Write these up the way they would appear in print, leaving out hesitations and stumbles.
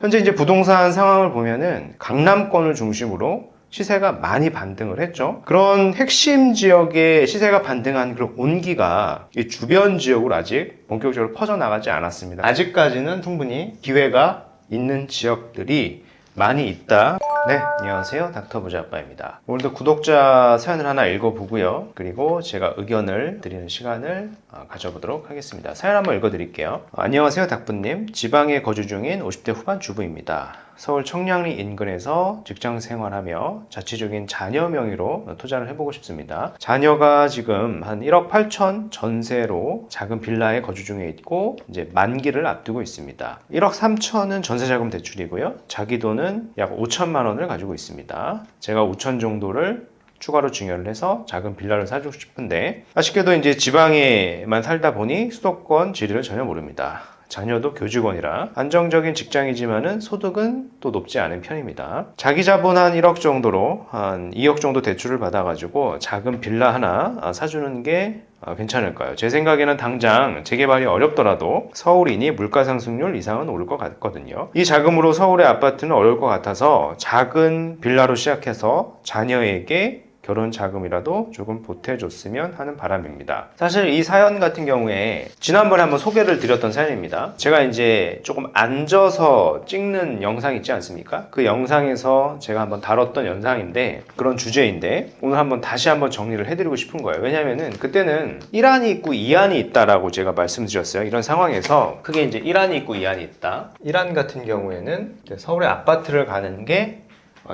현재 이제 부동산 상황을 보면은 강남권을 중심으로 시세가 많이 반등을 했죠. 그런 핵심 지역에 시세가 반등한 그런 온기가 이 주변 지역으로 아직 본격적으로 퍼져나가지 않았습니다. 아직까지는 충분히 기회가 있는 지역들이 많이 있다. 네, 안녕하세요. 닥터 부자아빠입니다. 오늘도 구독자 사연을 하나 읽어보고요. 그리고 제가 의견을 드리는 시간을 가져보도록 하겠습니다. 사연 한번 읽어드릴게요. 안녕하세요, 닥부님. 지방에 거주 중인 50대 후반 주부입니다. 서울 청량리 인근에서 직장 생활하며 자취적인 자녀 명의로 투자를 해보고 싶습니다. 자녀가 지금 한 1억 8천 전세로 작은 빌라에 거주 중에 있고 이제 만기를 앞두고 있습니다. 1억 3천은 전세자금 대출이고요. 자기 돈은 약 5천만 원을 가지고 있습니다. 제가 5천 정도를 추가로 증여를 해서 작은 빌라를 사주고 싶은데 아쉽게도 이제 지방에만 살다 보니 수도권 지리를 전혀 모릅니다. 자녀도 교직원이라 안정적인 직장이지만은 소득은 또 높지 않은 편입니다. 자기 자본 한 1억 정도로 한 2억 정도 대출을 받아가지고 작은 빌라 하나 사주는 게 괜찮을까요? 제 생각에는 당장 재개발이 어렵더라도 서울이니 물가 상승률 이상은 오를 것 같거든요. 이 자금으로 서울의 아파트는 어려울 것 같아서 작은 빌라로 시작해서 자녀에게 결혼 자금이라도 조금 보태줬으면 하는 바람입니다. 사실 이 사연 같은 경우에 지난번에 한번 소개를 드렸던 사연입니다. 제가 이제 조금 앉아서 찍는 영상 있지 않습니까? 그 영상에서 제가 한번 다뤘던 영상인데 그런 주제인데 오늘 한번 다시 한번 정리를 해드리고 싶은 거예요. 왜냐면은 그때는 1안이 있고 2안이 있다라고 제가 말씀드렸어요. 이런 상황에서 크게 이제 1안이 있고 2안이 있다. 1안 같은 경우에는 서울의 아파트를 가는 게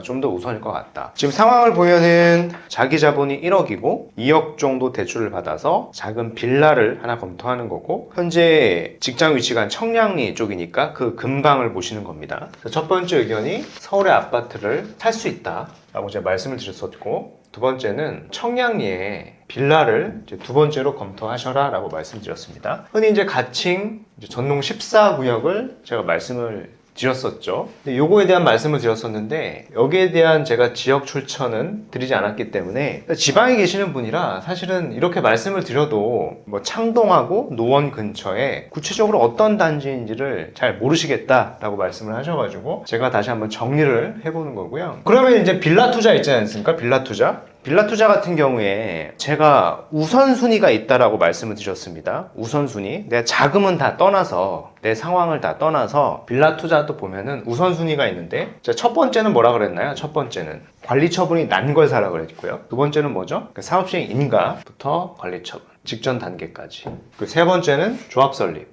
좀 더 우선일 것 같다. 지금 상황을 보면은 자기 자본이 1억이고 2억 정도 대출을 받아서 작은 빌라를 하나 검토하는 거고 현재 직장 위치가 청량리 쪽이니까 그 근방을 보시는 겁니다. 첫 번째 의견이 서울의 아파트를 살 수 있다 라고 제가 말씀을 드렸었고 두 번째는 청량리에 빌라를 이제 두 번째로 검토하셔라 라고 말씀드렸습니다. 흔히 이제 가칭 전농 14구역을 제가 말씀을 드렸었죠. 근데 요거에 대한 말씀을 드렸었는데 여기에 대한 제가 지역 출처는 드리지 않았기 때문에 지방에 계시는 분이라 사실은 이렇게 말씀을 드려도 뭐 창동하고 노원 근처에 구체적으로 어떤 단지인지를 잘 모르시겠다라고 말씀을 하셔가지고 제가 다시 한번 정리를 해보는 거고요. 그러면 이제 빌라 투자 있지 않습니까? 빌라 투자. 빌라 투자 같은 경우에 제가 우선순위가 있다라고 말씀을 드렸습니다. 우선순위. 내 자금은 다 떠나서 내 상황을 다 떠나서 빌라 투자도 보면은 우선순위가 있는데 첫 번째는 뭐라 그랬나요? 첫 번째는 관리 처분이 난 걸 사라 그랬고요. 두 번째는 뭐죠? 사업 시행 인가부터 관리 처분 직전 단계까지. 그 세 번째는 조합 설립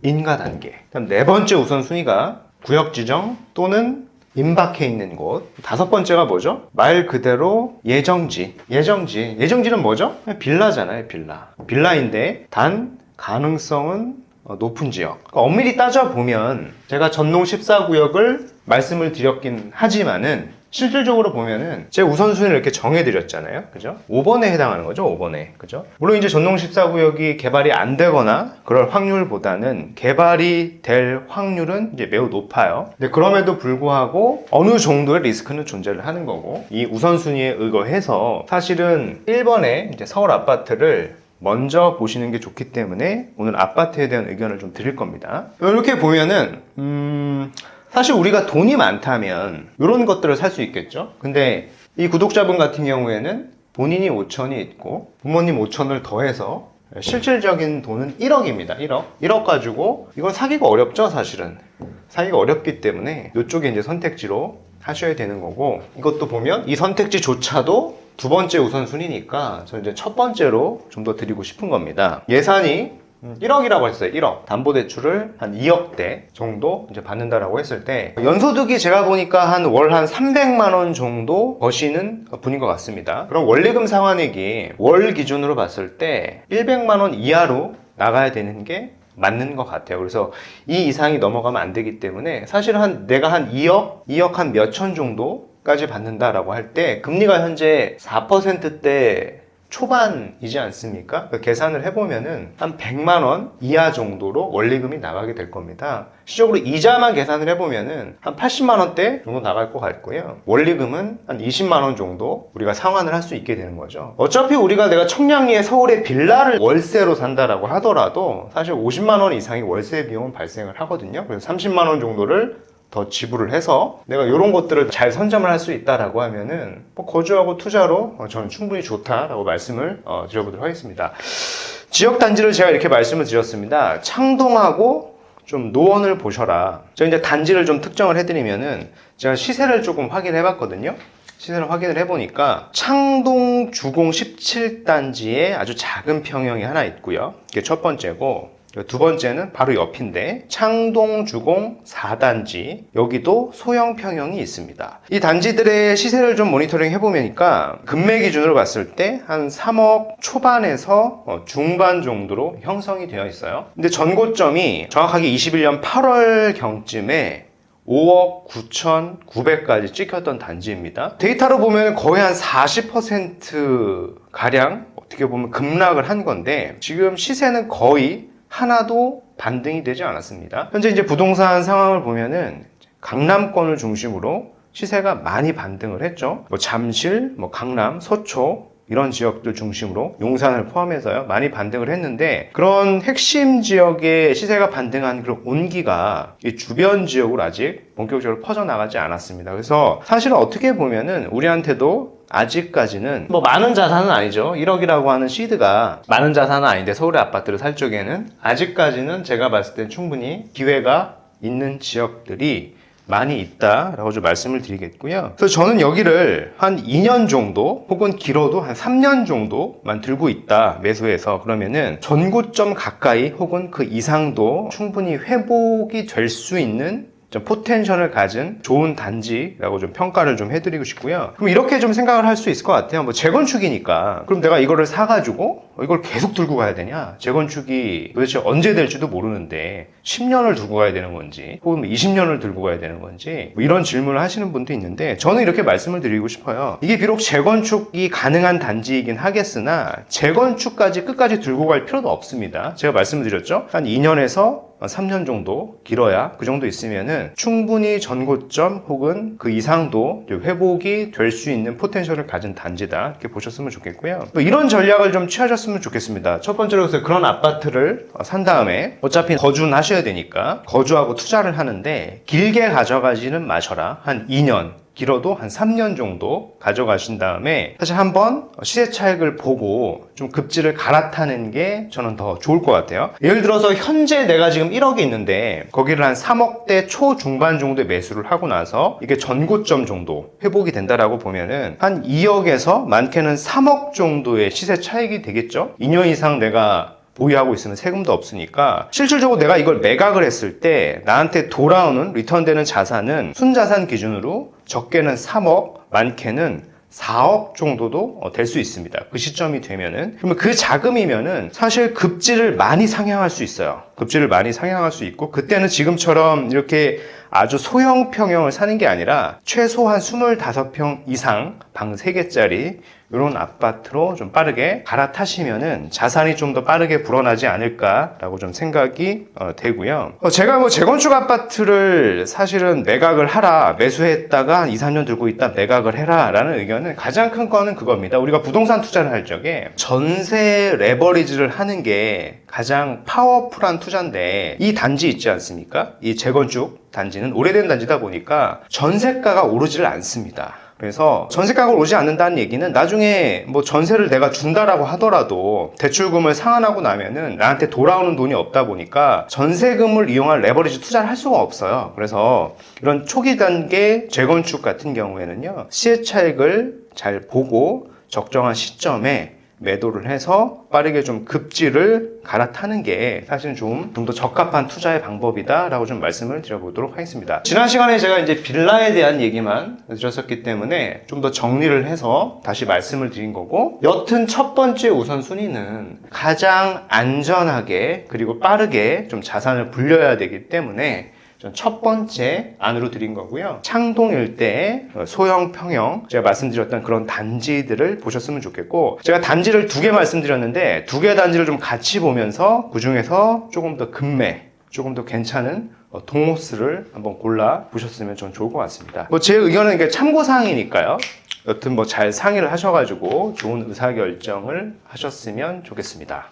인가 단계. 그다음 네 번째 우선순위가 구역 지정 또는 임박해 있는 곳. 다섯 번째가 뭐죠? 말 그대로 예정지는 뭐죠? 빌라잖아요. 빌라인데 단 가능성은 높은 지역. 그러니까 엄밀히 따져보면 제가 전농 14구역을 말씀을 드렸긴 하지만은 실질적으로 보면은 제 우선순위를 이렇게 정해드렸잖아요. 그죠? 5번에 해당하는 거죠. 5번에. 그죠? 물론 이제 전농 14구역이 개발이 안 되거나 그럴 확률보다는 개발이 될 확률은 이제 매우 높아요. 근데 그럼에도 불구하고 어느 정도의 리스크는 존재를 하는 거고 이 우선순위에 의거해서 사실은 1번에 이제 서울 아파트를 먼저 보시는 게 좋기 때문에 오늘 아파트에 대한 의견을 좀 드릴 겁니다. 이렇게 보면은 사실 우리가 돈이 많다면 이런 것들을 살 수 있겠죠. 근데 이 구독자분 같은 경우에는 본인이 5천이 있고 부모님 5천을 더해서 실질적인 돈은 1억입니다. 1억 가지고 이건 사기가 어렵죠. 사실은 사기가 어렵기 때문에 이쪽에 이제 선택지로 하셔야 되는 거고 이것도 보면 이 선택지조차도 두 번째 우선순위니까 저는 이제 첫 번째로 좀 더 드리고 싶은 겁니다. 예산이 1억이라고 했어요. 1억. 담보대출을 한 2억대 정도 이제 받는다라고 했을 때 연소득이 제가 보니까 한 월 한 300만 원 정도 버시는 분인 것 같습니다. 그럼 원리금 상환액이 월 기준으로 봤을 때 100만 원 이하로 나가야 되는 게 맞는 것 같아요. 그래서 이 이상이 넘어가면 안 되기 때문에 사실 내가 한 2억 한 몇천 정도까지 받는다라고 할 때 금리가 현재 4%대 초반이지 않습니까? 그 계산을 해보면은 한 100만 원 이하 정도로 원리금이 나가게 될 겁니다. 실적으로 이자만 계산을 해보면은 한 80만 원대 정도 나갈 것 같고요. 원리금은 한 20만 원 정도 우리가 상환을 할 수 있게 되는 거죠. 어차피 내가 청량리에 서울에 빌라를 월세로 산다라고 하더라도 사실 50만 원 이상의 월세 비용은 발생을 하거든요. 그래서 30만 원 정도를 더 지불을 해서 내가 이런 것들을 잘 선점을 할 수 있다라고 하면은 뭐 거주하고 투자로 저는 충분히 좋다라고 말씀을 드려보도록 하겠습니다. 지역 단지를 제가 이렇게 말씀을 드렸습니다. 창동하고 좀 노원을 보셔라. 제가 이제 단지를 좀 특정을 해드리면은 제가 시세를 조금 확인해 봤거든요. 시세를 확인을 해보니까 창동 주공 17단지에 아주 작은 평형이 하나 있고요. 이게 첫 번째고, 두 번째는 바로 옆인데 창동 주공 4단지, 여기도 소형 평형이 있습니다. 이 단지들의 시세를 좀 모니터링 해보니까 금매 기준으로 봤을 때 한 3억 초반에서 중반 정도로 형성이 되어 있어요. 근데 전고점이 정확하게 21년 8월 경쯤에 5억 9,900까지 찍혔던 단지입니다. 데이터로 보면 거의 한 40% 가량 어떻게 보면 급락을 한 건데, 지금 시세는 거의 하나도 반등이 되지 않았습니다. 현재 이제 부동산 상황을 보면은 강남권을 중심으로 시세가 많이 반등을 했죠. 뭐 잠실, 뭐 강남, 서초 이런 지역들 중심으로, 용산을 포함해서요, 많이 반등을 했는데, 그런 핵심 지역의 시세가 반등한 그런 온기가 이 주변 지역으로 아직 본격적으로 퍼져나가지 않았습니다. 그래서 사실은 어떻게 보면은 우리한테도 아직까지는 뭐 많은 자산은 아니죠. 1억이라고 하는 시드가 많은 자산은 아닌데, 서울의 아파트를 살 적에는 아직까지는 제가 봤을 때 충분히 기회가 있는 지역들이 많이 있다라고 좀 말씀을 드리겠고요. 그래서 저는 여기를 한 2년 정도 혹은 길어도 한 3년 정도만 들고 있다, 매수해서. 그러면은 전고점 가까이 혹은 그 이상도 충분히 회복이 될 수 있는 좀 포텐셜을 가진 좋은 단지라고 좀 평가를 좀 해드리고 싶고요. 그럼 이렇게 좀 생각을 할 수 있을 것 같아요. 뭐 재건축이니까 그럼 내가 이거를 사가지고 이걸 계속 들고 가야 되냐? 재건축이 도대체 언제 될지도 모르는데 10년을 두고 가야 되는 건지 혹은 20년을 들고 가야 되는 건지, 뭐 이런 질문을 하시는 분도 있는데, 저는 이렇게 말씀을 드리고 싶어요. 이게 비록 재건축이 가능한 단지이긴 하겠으나 재건축까지 끝까지 들고 갈 필요도 없습니다. 제가 말씀을 드렸죠. 한 2년에서 3년 정도, 길어야 그 정도 있으면은 충분히 전고점 혹은 그 이상도 회복이 될 수 있는 포텐셜을 가진 단지다, 이렇게 보셨으면 좋겠고요. 또 이런 전략을 좀 취하셨으면 좋겠습니다. 첫 번째로 그런 아파트를 산 다음에 어차피 거주는 하셔야 되니까 거주하고 투자를 하는데, 길게 가져가지는 마셔라. 한 2년, 길어도 한 3년 정도 가져가신 다음에 사실 한번 시세 차익을 보고 좀 급지를 갈아타는 게 저는 더 좋을 것 같아요. 예를 들어서 현재 내가 지금 1억이 있는데 거기를 한 3억대 초중반 정도에 매수를 하고 나서 이게 전고점 정도 회복이 된다라고 보면은 한 2억에서 많게는 3억 정도의 시세 차익이 되겠죠. 2년 이상 내가 보유하고 있으면 세금도 없으니까, 실질적으로 내가 이걸 매각을 했을 때 나한테 돌아오는 리턴되는 자산은 순자산 기준으로 적게는 3억, 많게는 4억 정도도 될 수 있습니다. 그 시점이 되면은. 그러면 그 자금이면은 사실 급지를 많이 상향할 수 있어요. 급지를 많이 상향할 수 있고, 그때는 지금처럼 이렇게 아주 소형 평형을 사는 게 아니라 최소한 25평 이상 방 3개짜리 이런 아파트로 좀 빠르게 갈아타시면은 자산이 좀 더 빠르게 불어나지 않을까라고 좀 생각이 되고요. 제가 뭐 재건축 아파트를 사실은 매각을 하라, 매수했다가 한 2, 3년 들고 있다 매각을 해라 라는 의견은, 가장 큰 거는 그겁니다. 우리가 부동산 투자를 할 적에 전세 레버리지를 하는 게 가장 파워풀한 투자인데, 이 단지 있지 않습니까? 이 재건축 단지는 오래된 단지다 보니까 전세가가 오르지를 않습니다. 그래서 전세가가 오르지 않는다는 얘기는 나중에 뭐 전세를 내가 준다라고 하더라도 대출금을 상환하고 나면은 나한테 돌아오는 돈이 없다 보니까 전세금을 이용한 레버리지 투자를 할 수가 없어요. 그래서 이런 초기 단계 재건축 같은 경우에는요, 시세 차익을 잘 보고 적정한 시점에 매도를 해서 빠르게 좀 급지를 갈아타는 게 사실은 좀 더 적합한 투자의 방법이다라고 좀 말씀을 드려보도록 하겠습니다. 지난 시간에 제가 이제 빌라에 대한 얘기만 드렸었기 때문에 좀 더 정리를 해서 다시 말씀을 드린 거고, 여튼 첫 번째 우선순위는 가장 안전하게 그리고 빠르게 좀 자산을 불려야 되기 때문에 첫 번째 안으로 드린 거고요. 창동 일대의 소형 평형, 제가 말씀드렸던 그런 단지들을 보셨으면 좋겠고, 제가 단지를 2개 말씀드렸는데 2개 단지를 좀 같이 보면서 그 중에서 조금 더 급매, 조금 더 괜찮은 동호수를 한번 골라 보셨으면 전 좋을 것 같습니다. 뭐 제 의견은 이게 참고사항이니까요. 여튼 뭐 잘 상의를 하셔가지고 좋은 의사결정을 하셨으면 좋겠습니다.